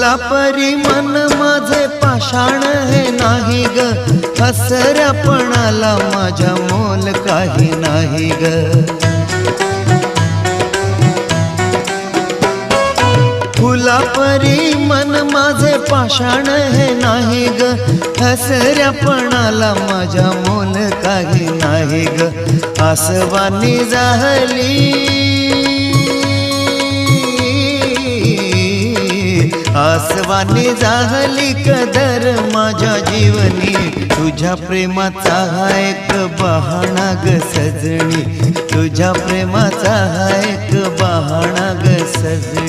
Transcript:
फुला परी मन माझे पाषाण हे नाही ग, हसऱ्यापणाला माझ्या मोल काही नाही ग. फुला परी मन माझे पाषाण हे नाही ग, हसऱ्यापणाला माझ्या मोल काही नाही ग. आसवानी जाहली, आसवानी जाहली कदर माझ्या जीवनी, तुझ्या प्रेमाचा हा एक बहाणा ग सजनी, तुझ्या प्रेमाचा हा एक बहाणा ग सजनी.